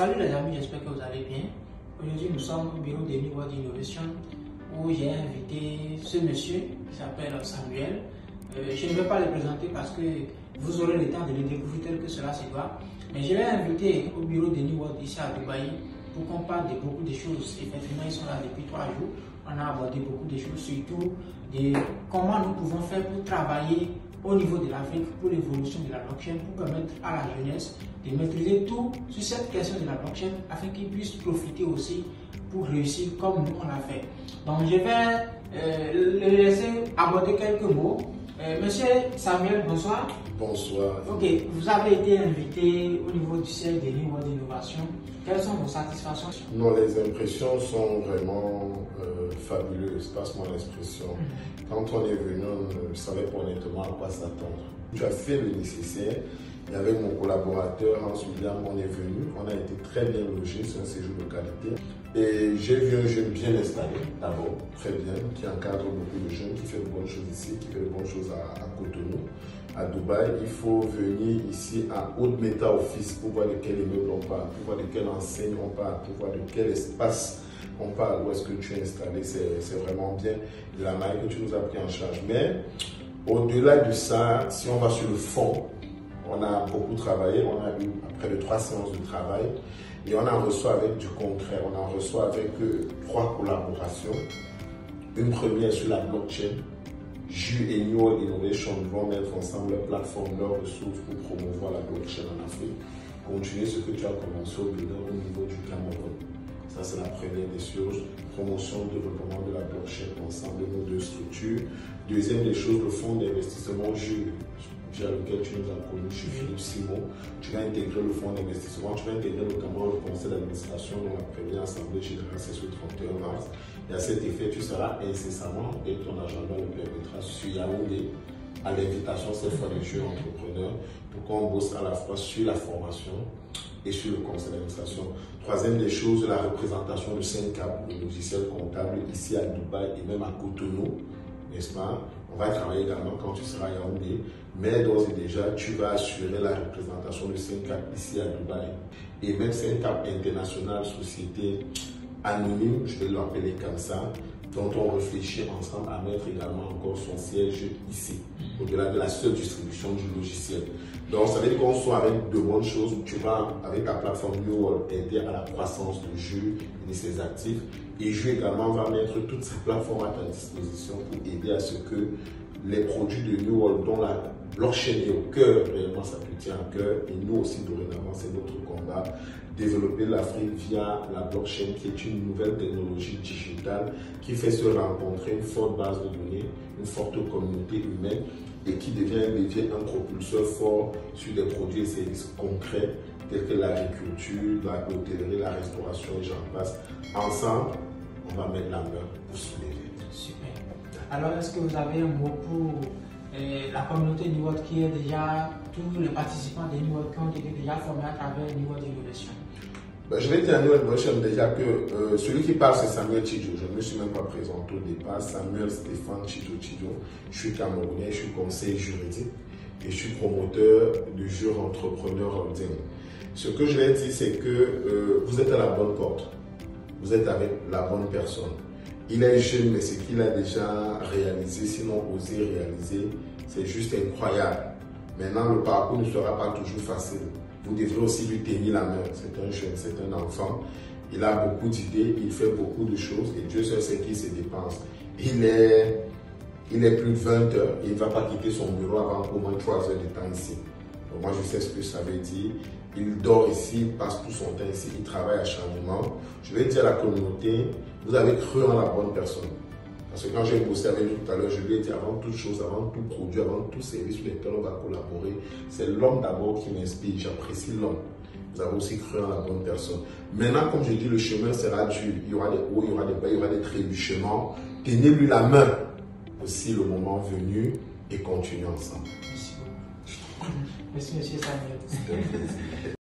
Salut les amis, j'espère que vous allez bien. Aujourd'hui, nous sommes au bureau d'Amy World Innovation où j'ai invité ce monsieur qui s'appelle Samuel. Je ne vais pas le présenter parce que vous aurez le temps de le découvrir tel que cela se doit. Mais je l'ai invité au bureau d'Amy World ici à Dubaï pour qu'on parle de beaucoup de choses. Effectivement, ils sont là depuis 3 jours. On a abordé beaucoup de choses, surtout de comment nous pouvons faire pour travailler au niveau de l'Afrique pour l'évolution de la blockchain, pour permettre à la jeunesse de maîtriser tout sur cette question de la blockchain afin qu'ils puissent profiter aussi pour réussir comme nous on l'a fait. Donc je vais le laisser aborder quelques mots. Monsieur Samuel, bonsoir. Bonsoir. Ok, vous avez été invité au niveau du siège de l'Amy World Innovation. Quelles sont vos satisfactions? Non, les impressions sont vraiment fabuleuses, passe-moi l'expression. Quand on est venu, on ne savait pas honnêtement à quoi s'attendre. Tu as fait le nécessaire. Et avec mon collaborateur Hans-William, on est venu. On a été très bien logés, c'est un séjour de qualité. Et j'ai vu un jeune bien installé, d'abord, très bien, qui encadre beaucoup de jeunes, qui fait de bonnes choses ici, qui fait de bonnes choses à Cotonou, à Dubaï. Il faut venir ici à Haute Meta Office pour voir de quel immeuble on parle, pour voir de quelle enseigne on parle, pour voir de quel espace on parle, où est-ce que tu es installé. C'est vraiment bien de la manière que tu nous as pris en charge. Mais au-delà de ça, si on va sur le fond, on a beaucoup travaillé, on a eu près de 3 séances de travail et on en reçoit avec du concret, on en reçoit avec 3 collaborations. Une première sur la blockchain. Jus et New World Innovation vont mettre ensemble leur plateforme, leurs ressources pour promouvoir la blockchain en Afrique. Continuer ce que tu as commencé au niveau du Cameroun. Ça, c'est la première des choses. Promotion, développement de la blockchain ensemble de nos 2 structures. Deuxième des choses, le fonds d'investissement Jus, lequel tu nous as connu, je suis Philippe Simon. Tu vas intégrer le fonds d'investissement, tu vas intégrer notamment le conseil d'administration dont la première assemblée générale c'est sur le 31 mars. Et à cet effet, tu seras incessamment, et ton agenda le permettra, sur Yaoundé, à l'invitation cette fois des jeunes entrepreneurs, pour qu'on bosse à la fois sur la formation et sur le conseil d'administration. Troisième des choses, la représentation de 5 caps, le logiciel comptable ici à Dubaï et même à Cotonou, n'est-ce pas? On va travailler également quand tu seras à Yaoundé, mais d'ores et déjà, tu vas assurer la représentation de 5 caps ici à Dubaï. Et même 5 caps international, société anonyme, je vais l'appeler comme ça, dont on réfléchit ensemble à mettre également encore son siège ici, au-delà de la seule distribution du logiciel. Donc, ça veut dire qu'on soit avec de bonnes choses, où tu vas, avec ta plateforme New World, aider à la croissance de Jus et de ses actifs. Et Jus également va mettre toute sa plateforme à ta disposition pour aider à ce que les produits de New World, dont la blockchain est au cœur, réellement ça te tient à cœur, et nous aussi dorénavant, c'est notre combat, développer l'Afrique via la blockchain qui est une nouvelle technologie digitale qui fait se rencontrer une forte base de données, une forte communauté humaine et qui devient un levier, un propulseur fort sur des produits et services concrets tels que l'agriculture, l'hôtellerie, la restauration et j'en passe. Ensemble, on va mettre la main pour soulever. Super. Alors, est-ce que vous avez un mot pour la communauté New World qui est déjà, tous les participants de New World qui ont été déjà formés à travers New World Innovation? Je vais dire à New World Innovation déjà que celui qui parle c'est Samuel Chidjo. Je ne me suis même pas présenté au départ. Samuel Stéphane Chidjo. Je suis camerounais, je suis conseiller juridique et je suis promoteur du jeu entrepreneur holding. Ce que je vais dire c'est que vous êtes à la bonne porte. Vous êtes avec la bonne personne. Il est jeune, mais ce qu'il a déjà réalisé, sinon osé réaliser, c'est juste incroyable. Maintenant, le parcours ne sera pas toujours facile. Vous devrez aussi lui tenir la main. C'est un jeune, c'est un enfant. Il a beaucoup d'idées, il fait beaucoup de choses et Dieu seul sait qui se dépense. Il est plus de 20 heures et il ne va pas quitter son bureau avant au moins 3 heures de temps ici. Donc moi, je sais ce que ça veut dire. Il dort ici, il passe tout son temps ici, il travaille à Chargement. Je vais dire à la communauté, vous avez cru en la bonne personne. Parce que quand j'ai bossé avec lui tout à l'heure, je lui ai dit avant toute chose, avant tout produit, avant tout service sur lequel on va collaborer, c'est l'homme d'abord qui m'inspire, j'apprécie l'homme. Vous avez aussi cru en la bonne personne. Maintenant, comme je dis, le chemin sera dur. Il y aura des hauts, il y aura des bas, il y aura des trébuchements. Tenez-lui la main aussi le moment venu et continuez ensemble. Merci beaucoup. Merci, monsieur Samuel.